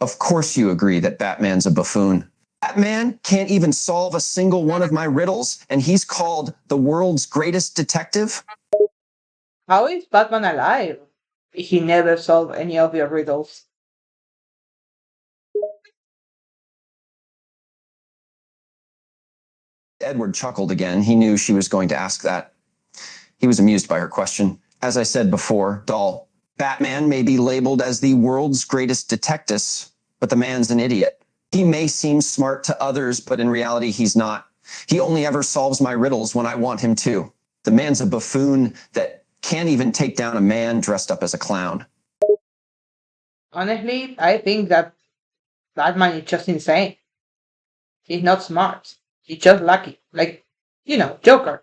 Of course you agree that Batman's a buffoon. Batman can't even solve a single one of my riddles, and he's called the world's greatest detective? How is Batman alive? He never solved any of your riddles. Edward chuckled again. He knew she was going to ask that. He was amused by her question. As I said before, doll, Batman may be labeled as the world's greatest detective, but the man's an idiot. He may seem smart to others, but in reality, he's not. He only ever solves my riddles when I want him to. The man's a buffoon that can't even take down a man dressed up as a clown. Honestly, I think that Batman is just insane. He's not smart. He's just lucky. Like, Joker.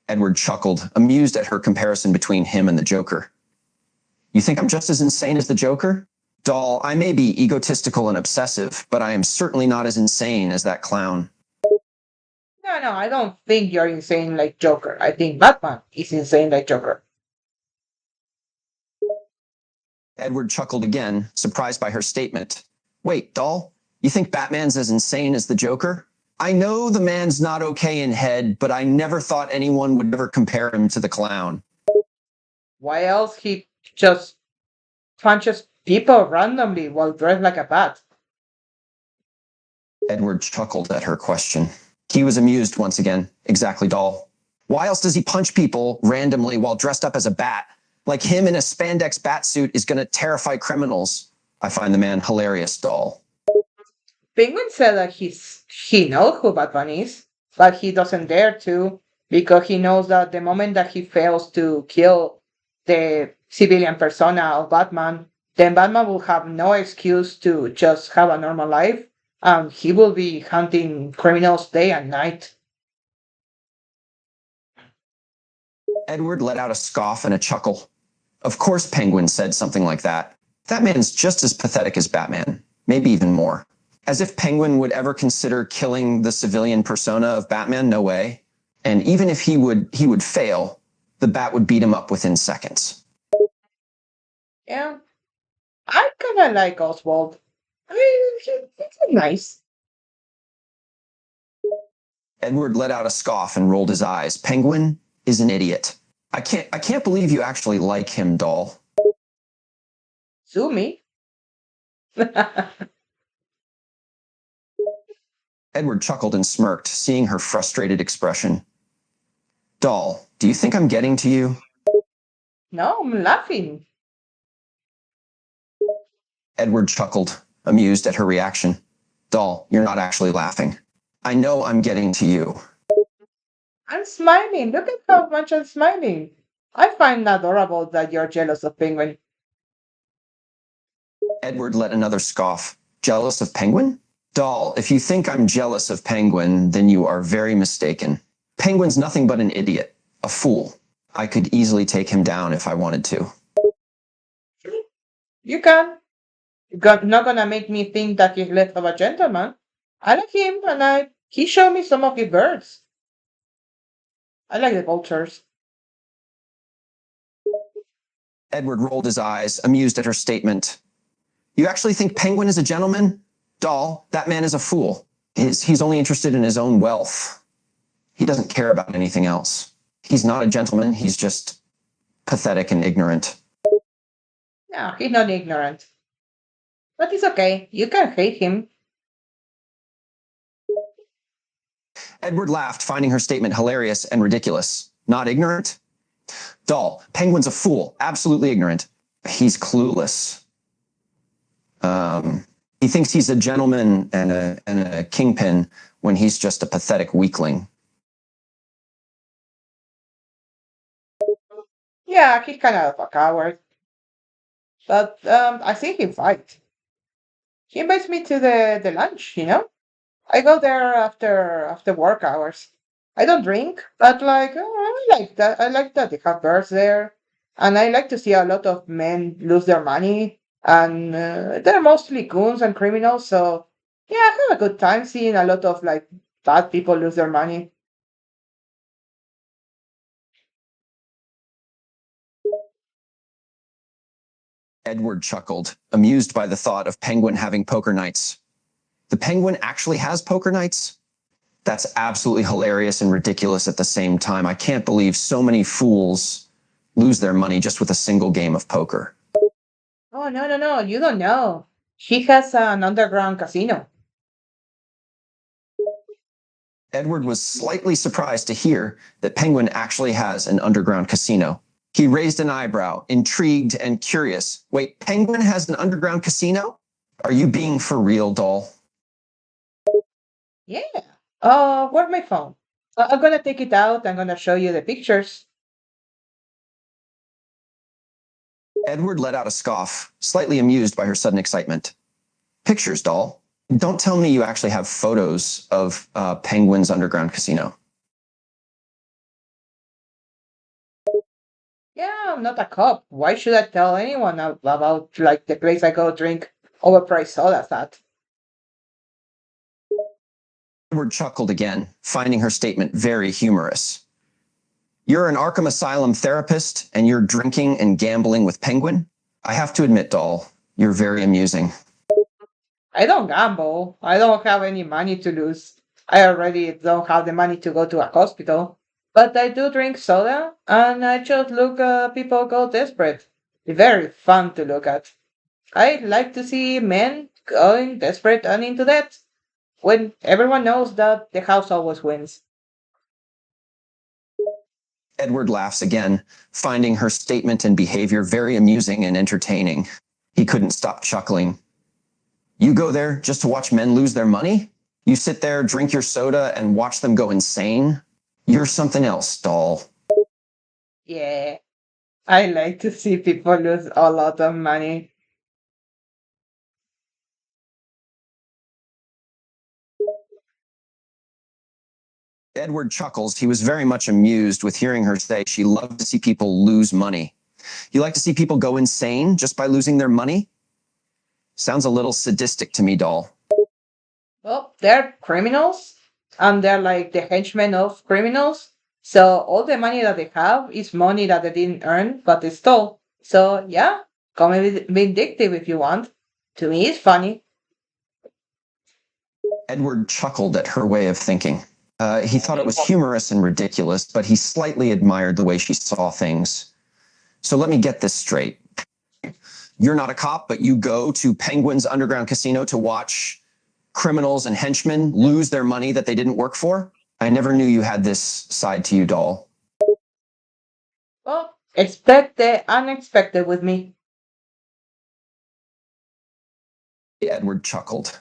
Edward chuckled, amused at her comparison between him and the Joker. You think I'm just as insane as the Joker? Doll, I may be egotistical and obsessive, but I am certainly not as insane as that clown. No, I don't think you're insane like Joker. I think Batman is insane like Joker. Edward chuckled again, surprised by her statement. Wait, doll, you think Batman's as insane as the Joker? I know the man's not okay in head, but I never thought anyone would ever compare him to the clown. Why else he just punches people randomly while dressed like a bat? Edward chuckled at her question. He was amused once again. Exactly, doll. Why else does he punch people randomly while dressed up as a bat? Like him in a spandex bat suit is going to terrify criminals. I find the man hilarious, doll. Penguin said that he knows who Batman is, but he doesn't dare to because he knows that the moment that he fails to kill the civilian persona of Batman, then Batman will have no excuse to just have a normal life, and he will be hunting criminals day and night. Edward let out a scoff and a chuckle. Of course Penguin said something like that. That man's just as pathetic as Batman, maybe even more. As if Penguin would ever consider killing the civilian persona of Batman, no way. And even if he would fail, the bat would beat him up within seconds. Yeah, I kind of like Oswald. I mean, he's nice. Edward let out a scoff and rolled his eyes. Penguin is an idiot. I can't believe you actually like him, doll. Sue me. Edward chuckled and smirked, seeing her frustrated expression. Doll, do you think I'm getting to you? No, I'm laughing. Edward chuckled, amused at her reaction. Doll, you're not actually laughing. I know I'm getting to you. I'm smiling. Look at how much I'm smiling. I find adorable that you're jealous of Penguin. Edward let another scoff. Jealous of Penguin? Doll, if you think I'm jealous of Penguin, then you are very mistaken. Penguin's nothing but an idiot, a fool. I could easily take him down if I wanted to. You can. Not gonna make me think that he's less of a gentleman. I like him, and he showed me some of his birds. I like the vultures. Edward rolled his eyes, amused at her statement. You actually think Penguin is a gentleman? Doll, that man is a fool. He's only interested in his own wealth. He doesn't care about anything else. He's not a gentleman, he's just pathetic and ignorant. No, he's not ignorant. But it's okay. You can hate him. Edward laughed, finding her statement hilarious and ridiculous. Not ignorant? Doll, Penguin's a fool, absolutely ignorant. He's clueless. He thinks he's a gentleman and a kingpin when he's just a pathetic weakling. Yeah, he's kind of a coward. but I think he fight. He invites me to the lunch, you know? I go there after work hours. I don't drink, but like I like that. I like that they have bars there, and I like to see a lot of men lose their money, and they're mostly goons and criminals. So yeah, I have a good time seeing a lot of like bad people lose their money. Edward chuckled, amused by the thought of Penguin having poker nights. The Penguin actually has poker nights? That's absolutely hilarious and ridiculous at the same time. I can't believe so many fools lose their money just with a single game of poker. Oh no no no! You don't know. He has an underground casino. Edward was slightly surprised to hear that Penguin actually has an underground casino. He raised an eyebrow, intrigued and curious. Wait, Penguin has an underground casino? Are you being for real, doll? Yeah. Where's my phone? I'm gonna take it out. I'm gonna show you the pictures. Edward let out a scoff, slightly amused by her sudden excitement. Pictures, doll. Don't tell me you actually have photos of Penguin's underground casino. Yeah, I'm not a cop. Why should I tell anyone about like the place I go drink overpriced sodas at? Edward chuckled again, finding her statement very humorous. You're an Arkham Asylum therapist, and you're drinking and gambling with Penguin? I have to admit, doll, you're very amusing. I don't gamble. I don't have any money to lose. I already don't have the money to go to a hospital. But I do drink soda, and I just look people go desperate. It's very fun to look at. I like to see men going desperate and into debt when everyone knows that the house always wins. Edward laughs again, finding her statement and behavior very amusing and entertaining. He couldn't stop chuckling. You go there just to watch men lose their money? You sit there, drink your soda, and watch them go insane? You're something else, doll. Yeah, I like to see people lose a lot of money. Edward chuckles. He was very much amused with hearing her say she loved to see people lose money. You like to see people go insane just by losing their money? Sounds a little sadistic to me, doll. Well, they're criminals, and they're like the henchmen of criminals. So all the money that they have is money that they didn't earn, but they stole. So yeah, come and be vindictive if you want. To me, it's funny. Edward chuckled at her way of thinking. He thought it was humorous and ridiculous, but he slightly admired the way she saw things. So let me get this straight. You're not a cop, but you go to Penguin's underground casino to watch criminals and henchmen lose their money that they didn't work for? I never knew you had this side to you, doll. Well, expect the unexpected with me. Edward chuckled.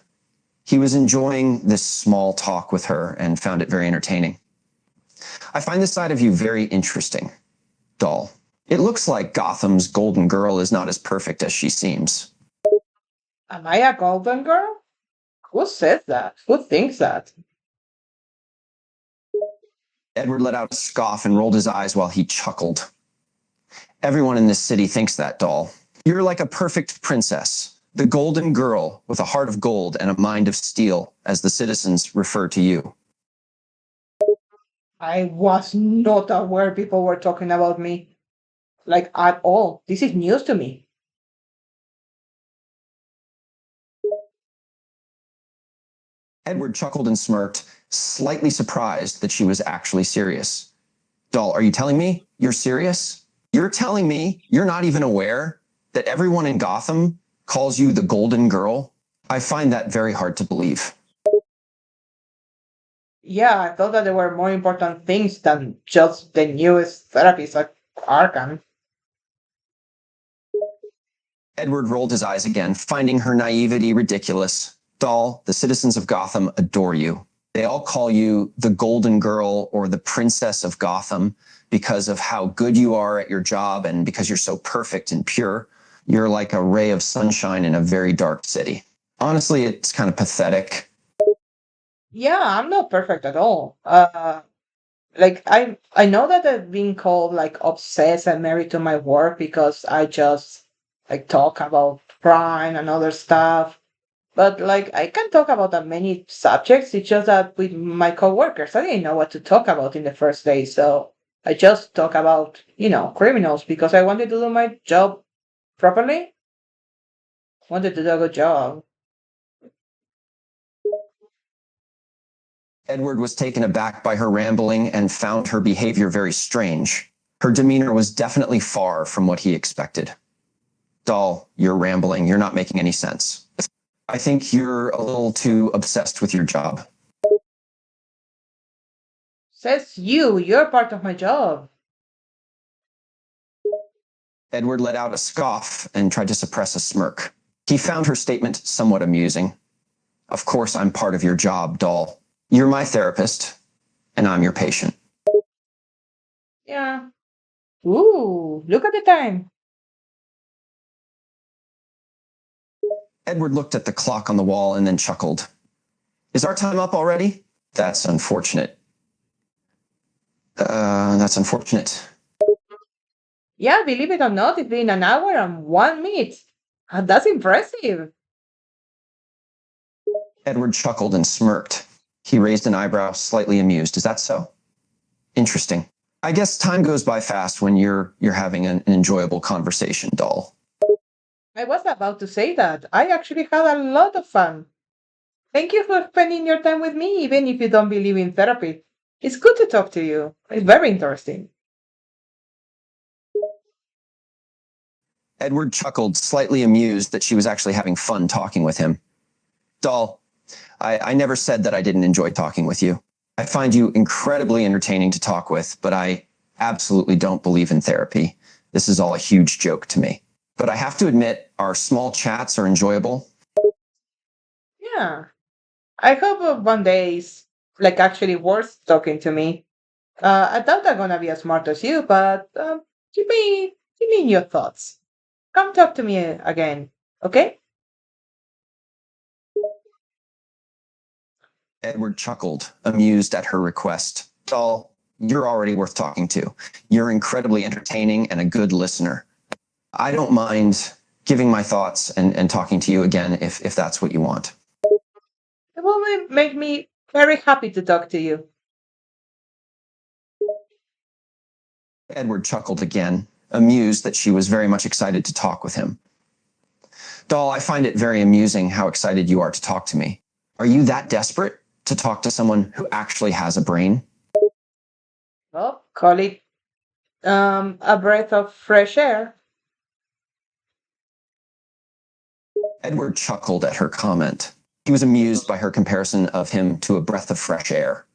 He was enjoying this small talk with her and found it very entertaining. I find this side of you very interesting, doll. It looks like Gotham's golden girl is not as perfect as she seems. Am I a golden girl? Who says that? Who thinks that? Edward let out a scoff and rolled his eyes while he chuckled. Everyone in this city thinks that, doll. You're like a perfect princess, the golden girl with a heart of gold and a mind of steel, as the citizens refer to you. I was not aware people were talking about me. Like at all. This is news to me. Edward chuckled and smirked, slightly surprised that she was actually serious. Doll, are you telling me you're serious? You're telling me you're not even aware that everyone in Gotham calls you the Golden Girl? I find that very hard to believe. Yeah, I thought that there were more important things than just the newest therapies at Arkham. Edward rolled his eyes again, finding her naivety ridiculous. Doll, the citizens of Gotham adore you. They all call you the Golden Girl or the Princess of Gotham because of how good you are at your job and because you're so perfect and pure. You're like a ray of sunshine in a very dark city. Honestly, it's kind of pathetic. Yeah, I'm not perfect at all. I know that I've been called like obsessed and married to my work because I just like talk about crime and other stuff. But like I can talk about that many subjects. It's just that with my coworkers, I didn't know what to talk about in the first day, so I just talk about criminals because I wanted to do my job properly. Wanted to do a good job. Edward was taken aback by her rambling and found her behavior very strange. Her demeanor was definitely far from what he expected. Doll, you're rambling. You're not making any sense. I think you're a little too obsessed with your job. Says you're part of my job. Edward let out a scoff and tried to suppress a smirk. He found her statement somewhat amusing. Of course, I'm part of your job, doll. You're my therapist, and I'm your patient. Yeah. Ooh, look at the time. Edward looked at the clock on the wall and then chuckled. Is our time up already? That's unfortunate. That's unfortunate. Yeah, believe it or not, it's been an hour and 1 minute. That's impressive. Edward chuckled and smirked. He raised an eyebrow, slightly amused. Is that so? Interesting. I guess time goes by fast when you're having an enjoyable conversation, doll. I was about to say that. I actually had a lot of fun. Thank you for spending your time with me, even if you don't believe in therapy. It's good to talk to you. It's very interesting. Edward chuckled, slightly amused that she was actually having fun talking with him. Doll, I never said that I didn't enjoy talking with you. I find you incredibly entertaining to talk with, but I absolutely don't believe in therapy. This is all a huge joke to me. But I have to admit, our small chats are enjoyable. Yeah. I hope one day is like actually worth talking to me. I doubt I'm gonna be as smart as you, but give me your thoughts. Come talk to me again, okay? Edward chuckled, amused at her request. Doll, you're already worth talking to. You're incredibly entertaining and a good listener. I don't mind giving my thoughts and talking to you again if that's what you want. It will make me very happy to talk to you. Edward chuckled again, amused that she was very much excited to talk with him. Doll, I find it very amusing how excited you are to talk to me. Are you that desperate to talk to someone who actually has a brain? Well, call it a breath of fresh air. Edward chuckled at her comment. He was amused by her comparison of him to a breath of fresh air.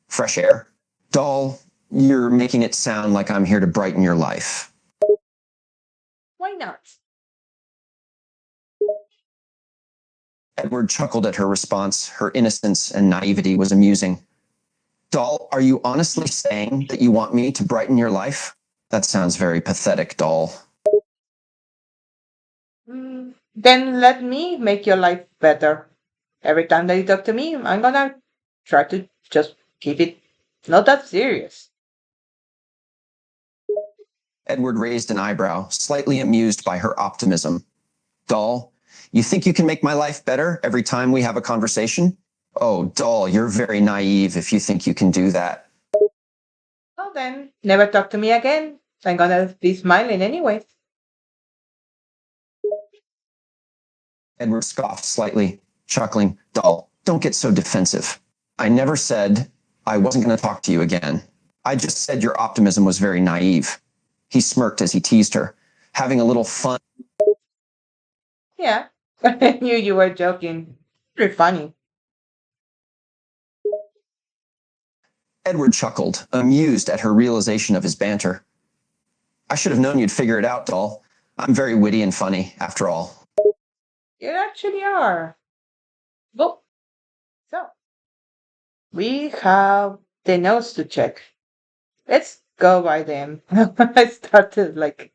Fresh air? Doll, you're making it sound like I'm here to brighten your life. Why not? Edward chuckled at her response. Her innocence and naivety was amusing. Doll, are you honestly saying that you want me to brighten your life? That sounds very pathetic, Doll. Then let me make your life better. Every time that you talk to me, I'm gonna try to just keep it not that serious. Edward raised an eyebrow, slightly amused by her optimism. Doll, you think you can make my life better every time we have a conversation? Oh, Doll, you're very naive if you think you can do that. Well then, never talk to me again. I'm gonna be smiling anyway. Edward scoffed slightly, chuckling. Doll, don't get so defensive. I never said I wasn't going to talk to you again. I just said your optimism was very naive. He smirked as he teased her, having a little fun. Yeah, I knew you were joking. Pretty funny. Edward chuckled, amused at her realization of his banter. I should have known you'd figure it out, Doll. I'm very witty and funny, after all. You actually are. Well, so we have the notes to check. Let's go by them. I started like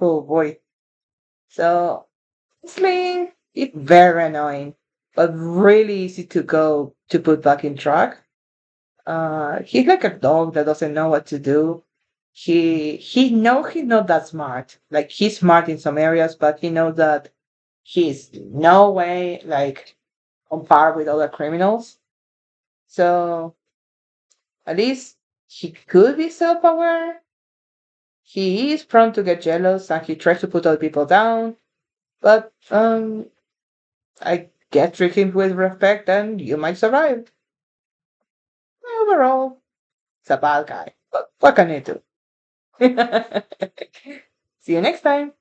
Oh boy. So Sling it's very annoying, but really easy to go to put back in track. He's like a dog that doesn't know what to do. He know he's not that smart. Like he's smart in some areas, but he knows that he's no way like on par with other criminals. So at least he could be self-aware. He is prone to get jealous and he tries to put other people down. But I guess treat him with respect and you might survive. Overall, it's a bad guy. But what can you do? See you next time.